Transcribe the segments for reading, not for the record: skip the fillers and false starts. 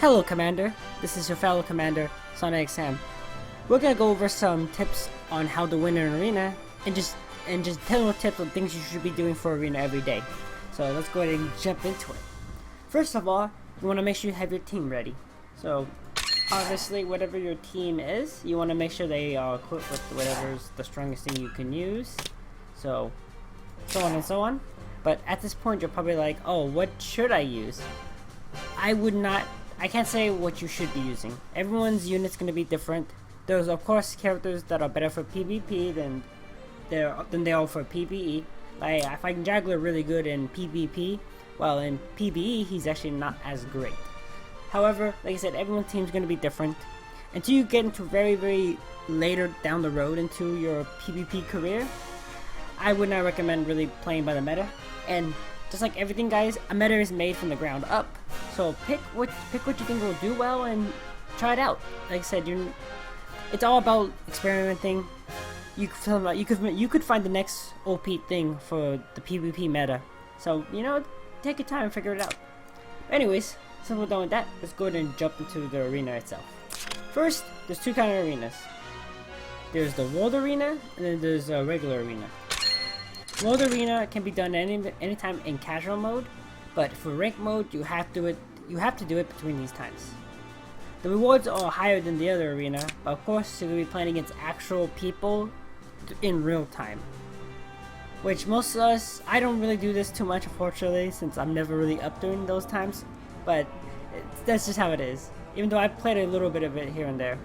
Hello Commander, this is your fellow Commander, Sonic Sam. We're gonna go over some tips on how to win an arena and just general tips on things you should be doing for arena every day. So let's go ahead and jump into it. First of all, you want to make sure you have your team ready. So obviously whatever your team is, you want to make sure they are equipped with whatever's the strongest thing you can use. So on and so on. But at this point you're probably like, oh, what should I use? I can't say what you should be using. Everyone's unit's going to be different. There's of course characters that are better for PvP than they are for PvE. Like I find Juggler really good in PvP, while in PvE he's actually not as great. However, like I said, everyone's team's going to be different. Until you get into very later down the road into your PvP career, I would not recommend really playing by the meta. And just like everything, guys, a meta is made from the ground up. So pick what you think will do well and try it out. Like I said, it's all about experimenting. You could find the next OP thing for the PvP meta. So take your time and figure it out. Anyways, since we're done with that, let's go ahead and jump into the arena itself. First, there's two kind of arenas. There's the World Arena, and then there's a regular arena. World Arena can be done anytime in casual mode, but for rank mode, you have to do it between these times. The rewards are higher than the other arena, but of course you're going to be playing against actual people in real time. Which most of us, I don't really do this too much unfortunately, since I'm never really up during those times, but that's just how it is. Even though I've played a little bit of it here and there.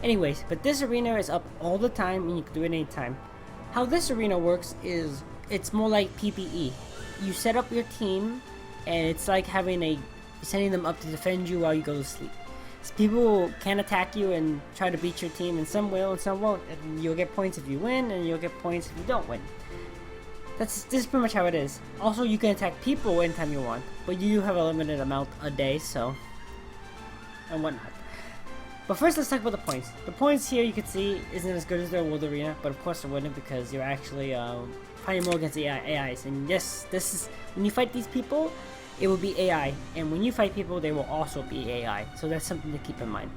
Anyways, but this arena is up all the time and you can do it anytime. How this arena works is, it's more like PvE. You set up your team, and it's like sending them up to defend you while you go to sleep. So people can attack you and try to beat your team, and some will and some won't. And you'll get points if you win, and you'll get points if you don't win. This is pretty much how it is. Also, you can attack people anytime you want, but you do have a limited amount a day, so and whatnot. But first, let's talk about the points. The points here, you can see, isn't as good as the World Arena, but of course it wouldn't, because you're actually fighting more against the AIs. And yes, this is when you fight these people, it will be AI, and when you fight people, they will also be AI. So that's something to keep in mind.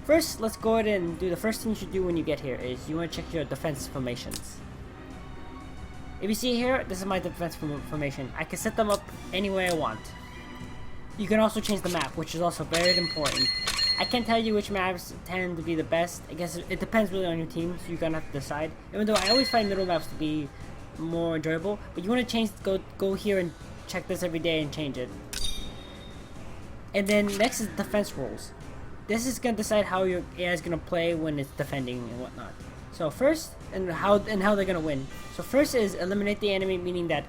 First, let's go ahead and do the first thing you should do when you get here is you want to check your defense formations. If you see here, this is my defense formation. I can set them up any way I want. You can also change the map, which is also very important. I can't tell you which maps tend to be the best. I guess it depends really on your team, so you're gonna have to decide. Even though I always find middle maps to be more enjoyable, but you want to change, go here and check this every day and change it. And then next is defense rules. This is gonna decide how your AI is gonna play when it's defending and whatnot. So first, and how they're gonna win. So first is eliminate the enemy, meaning that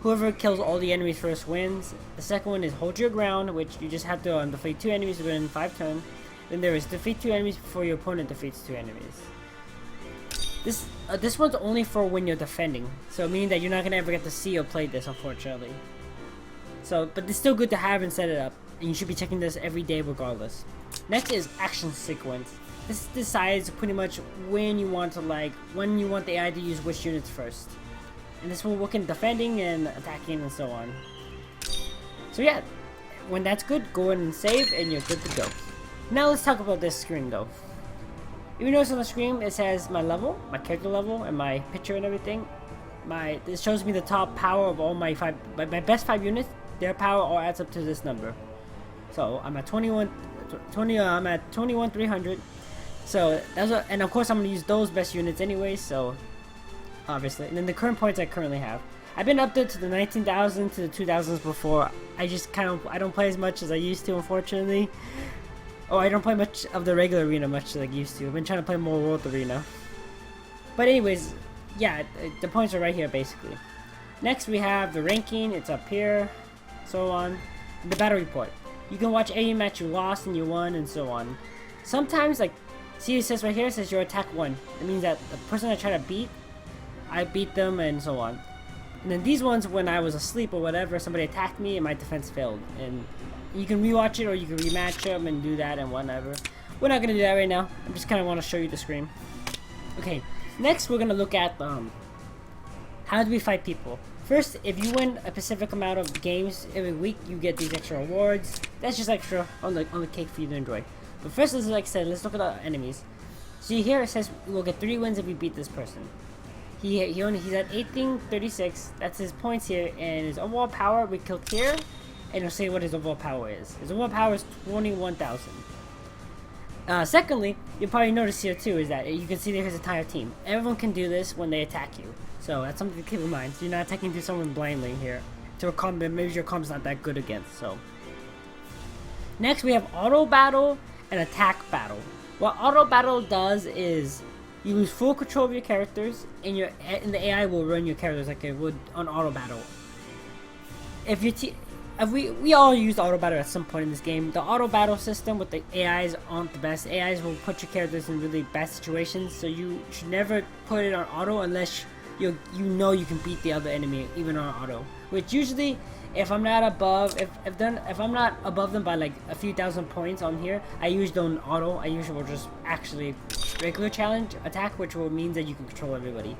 whoever kills all the enemies first wins. The second one is hold your ground, which you just have to defeat 2 enemies within 5 turns. Then there is defeat 2 enemies before your opponent defeats 2 enemies. This one's only for when you're defending, so meaning that you're not gonna ever get to see or play this, unfortunately. So, but it's still good to have and set it up, and you should be checking this every day regardless. Next is action sequence. This decides pretty much when you want the AI to use which units first. And this will work in defending and attacking and so on. So yeah, when that's good, go ahead and save and you're good to go. Now let's talk about this screen though. If you notice on the screen, it says my level, my character level, and my picture and everything. This shows me the top power of all my best 5 units. Their power all adds up to this number. So I'm at 21,300. So and of course I'm gonna use those best units anyway. So obviously, and then the current points I currently have. I've been up there to the 19,000 to the 2,000s before. I don't play as much as I used to, unfortunately. Oh, I don't play much of the regular arena much like I used to. I've been trying to play more World Arena. But anyways, yeah, the points are right here basically. Next we have the ranking, it's up here, so on. And the battle report. You can watch any match you lost and you won and so on. Sometimes, like, see it says right here, it says your attack won. It means that the person I try to beat, I beat them and so on. And then these ones, when I was asleep or whatever, somebody attacked me and my defense failed. And you can rewatch it or you can rematch them and do that and whatever. We're not going to do that right now. I just kind of want to show you the screen. Okay, next we're going to look at how do we fight people. First, if you win a specific amount of games every week, you get these extra rewards. That's just extra on the cake for you to enjoy. But first, like I said, let's look at the enemies. See here, it says we'll get 3 wins if we beat this person. He's at 1836. That's his points here, and his overall power we click here, and it'll say what his overall power is. His overall power is 21,000. Secondly, you'll probably notice here too is that you can see there's his entire team. Everyone can do this when they attack you, so that's something to keep in mind. So you're not attacking someone blindly here. To a combat, maybe your combat's not that good against. So next we have auto battle and attack battle. What auto battle does is you lose full control of your characters, and the AI will run your characters like it would on auto battle. If we all used auto battle at some point in this game. The auto battle system with the AIs aren't the best. AIs will put your characters in really bad situations, so you should never put it on auto unless you know you can beat the other enemy even on auto. Which usually, if I'm not above them by like a few thousand points on here, I usually don't auto. I usually will just actually regular challenge attack, which will mean that you can control everybody.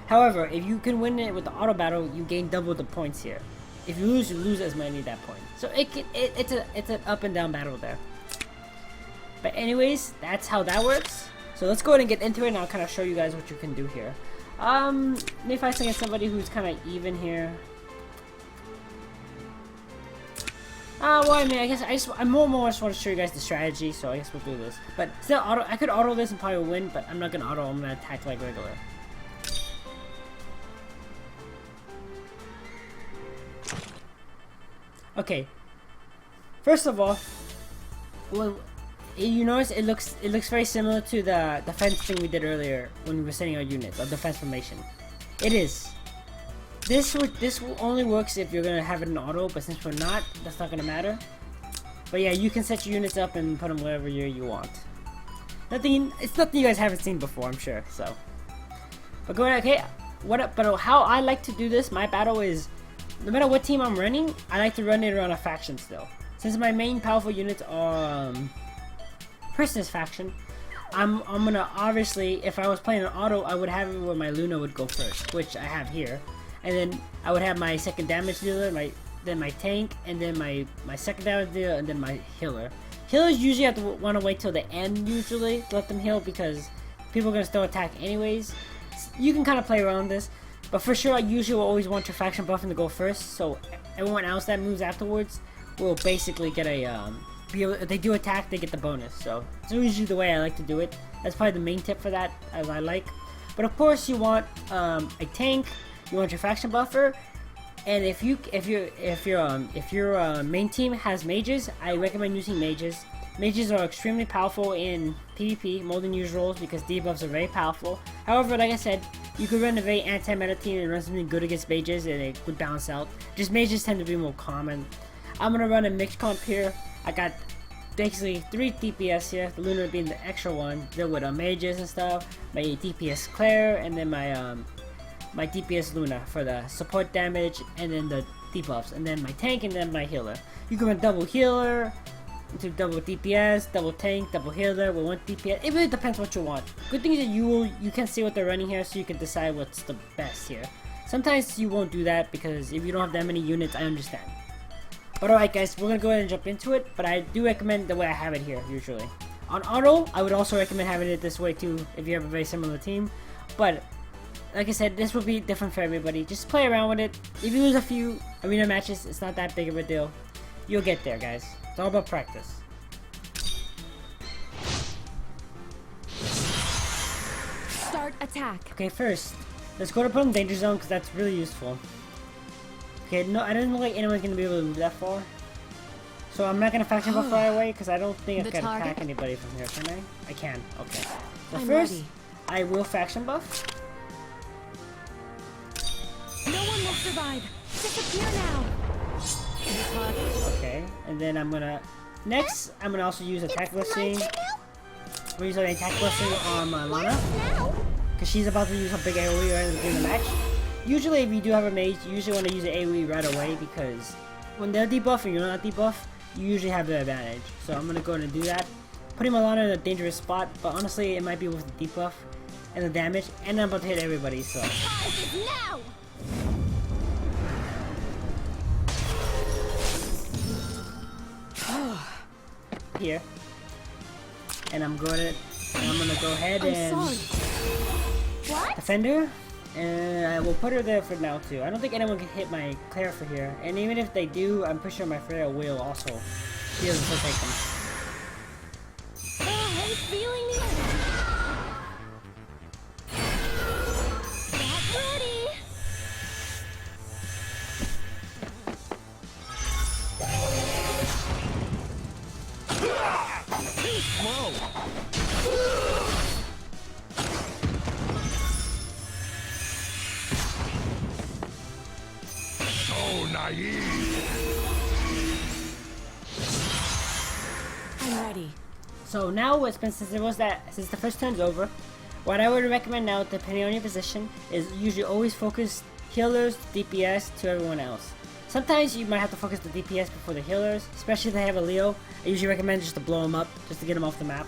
However, if you can win it with the auto battle, you gain double the points here. If you lose as many at that point. So it's an up and down battle there. But anyways, that's how that works. So let's go ahead and get into it, and I'll kind of show you guys what you can do here. Maybe if I get somebody who's kind of even here. Well, I mean, I guess I more just want to show you guys the strategy, so I guess we'll do this. But still, I could auto this and probably win, but I'm not gonna auto. I'm gonna attack like regular. Okay. First of all, well, you notice it looks very similar to the defense thing we did earlier when we were setting our units, our defense formation. It is. This only works if you're gonna have it in auto, but since we're not, that's not gonna matter. But yeah, you can set your units up and put them wherever you want. It's nothing you guys haven't seen before, I'm sure. So, but go ahead. Okay, but how I like to do this, my battle is, no matter what team I'm running, I like to run it around a faction still. Since my main powerful units are Princess faction, I'm gonna obviously, if I was playing an auto, I would have it where my Luna would go first, which I have here, and then I would have my second damage dealer, then my tank, and then my second damage dealer, and then my healer. Healers usually have to want to wait till the end usually to let them heal because people are gonna still attack anyways. You can kind of play around this. But for sure, I usually will always want your faction buffing to go first, so everyone else that moves afterwards will basically get if they do attack, they get the bonus. So it's usually the way I like to do it. That's probably the main tip for that, as I like. But of course, you want a tank, you want your faction buffer, and if your main team has mages, I recommend using mages. Mages are extremely powerful in PvP, more than usual, because debuffs are very powerful. However, like I said, you could run a very anti-meta team and run something good against mages, and it would balance out. Just mages tend to be more common. I'm gonna run a mixed comp here. I got basically 3 DPS here, the Luna being the extra one. There with mages and stuff, my DPS Claire, and then my DPS Luna for the support damage, and then the debuffs, and then my tank, and then my healer. You can run double healer, into double DPS, double tank, double healer with 1 DPS. It really depends what you want. Good thing is that you can see what they're running here, so you can decide what's the best here. Sometimes you won't do that because if you don't have that many units, I understand. But alright guys, we're gonna go ahead and jump into it, but I do recommend the way I have it here usually. On auto, I would also recommend having it this way too if you have a very similar team. But like I said, this will be different for everybody. Just play around with it. If you lose a few arena matches, it's not that big of a deal. You'll get there, guys. It's all about practice. Start attack. Okay, first, let's go to put in danger zone because that's really useful. Okay, no, I don't look like anyone's gonna be able to move that far. So I'm not gonna faction buff right away because I don't think I can attack anybody from here, can I? I can. Okay. So first, I will faction buff. No one will survive. Disappear now. Okay, and then I'm gonna also use attack blessing. We'll use an attack blessing on Lana because she's about to use a big AoE right at the beginning of the match. Usually, if you do have a mage, you usually want to use an AoE right away because when they're debuffed and you're not debuffed, you usually have the advantage. So I'm gonna go ahead and do that. Putting Lana in a dangerous spot, but honestly, it might be with the debuff and the damage, and I'm about to hit everybody. So. here, and I'm gonna go ahead I'm and sorry. What? defend her, and I will put her there for now too. I don't think anyone can hit my Claire for here, and even if they do, I'm pretty sure my Freya will also. She doesn't still take them. Oh, I'm feeling the energy. Get ready. Too slow. So naive. I'm ready. So now what's been since the first turn's over, what I would recommend now, depending on your position, is usually always focus healers, DPS to everyone else. Sometimes you might have to focus the DPS before the healers, especially if they have a Leo. I usually recommend just to blow him up, just to get him off the map.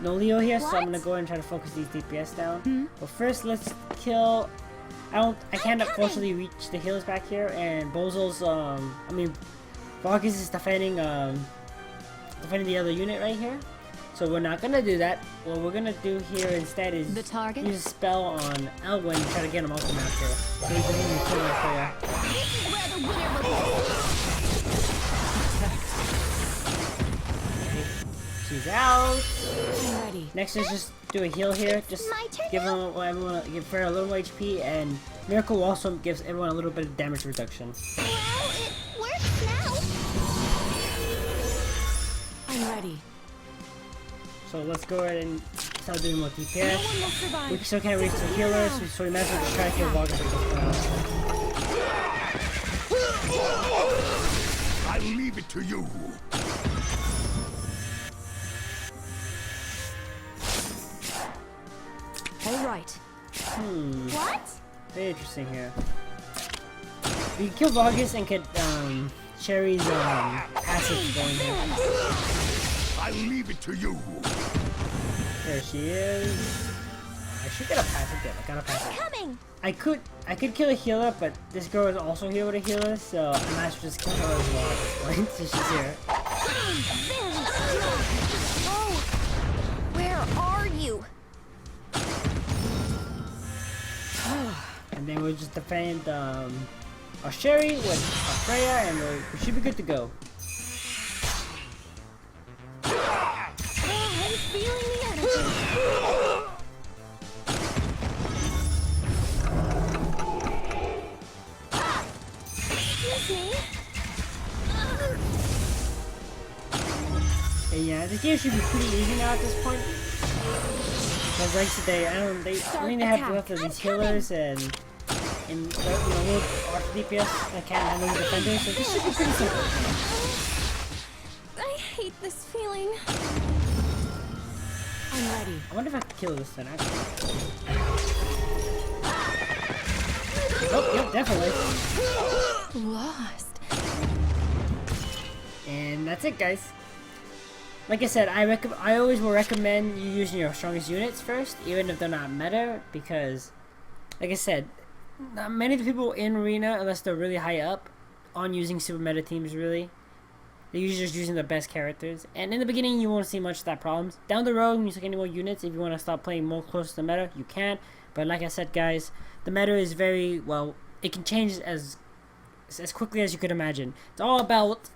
No Leo here, so I'm gonna go ahead and try to focus these DPS down. But first, let's kill. I can't unfortunately reach the healers back here, and Bozel's Vargas is defending the other unit right here. So we're not gonna do that. What we're gonna do here instead is The target? use a spell on Elwyn and try to get him off the map here. So we can even kill her Freya. This is where the winner will She's out. be. I'm ready. Next is just do a heal here. Just my turn give Freya a little more HP, and Miracle also gives everyone a little bit of damage reduction. Well, it works now. I'm ready. So let's go ahead and start doing more No DPS. one will survive. We still can't reach the healers, so we might as well just try to kill Vargas at this point. I leave it to you. All right. What? Very interesting here. We can kill Vargas and get Sherry's passive going here. I leave it to you. There she is. I should get a passive there. I got a passive. Coming. I could kill a healer, but this girl is also here with a healer, so I might as well just kill her as well at this point, since she's here. Very strong. Oh, where are you? And then we'll just defend our Sherry with our Freya, and we should be good to go. Oh, I'm feeling the energy. Excuse me. And yeah, this game should be pretty easy now at this point. Because like today, they only have left of these healers and little arch DPS that can't handle the defenders, so this should be pretty simple. I hate this feeling. I'm ready. I wonder if I can kill this then, actually. Oh, yep, definitely. Lost. And that's it, guys. Like I said, I always will recommend you using your strongest units first, even if they're not meta, because, like I said, not many of the people in Arena, unless they're really high up, aren't using super meta teams really. They're usually just using the best characters, and in the beginning you won't see much of that problems. Down the road, when you get any more units, if you want to start playing more close to the meta, you can. But like I said, guys, the meta is very, well, it can change as quickly as you could imagine. It's all about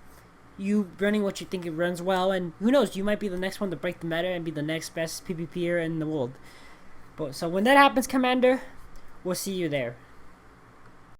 you running what you think it runs well, and who knows, you might be the next one to break the meta and be the next best PvPer in the world. But so when that happens, Commander, we'll see you there.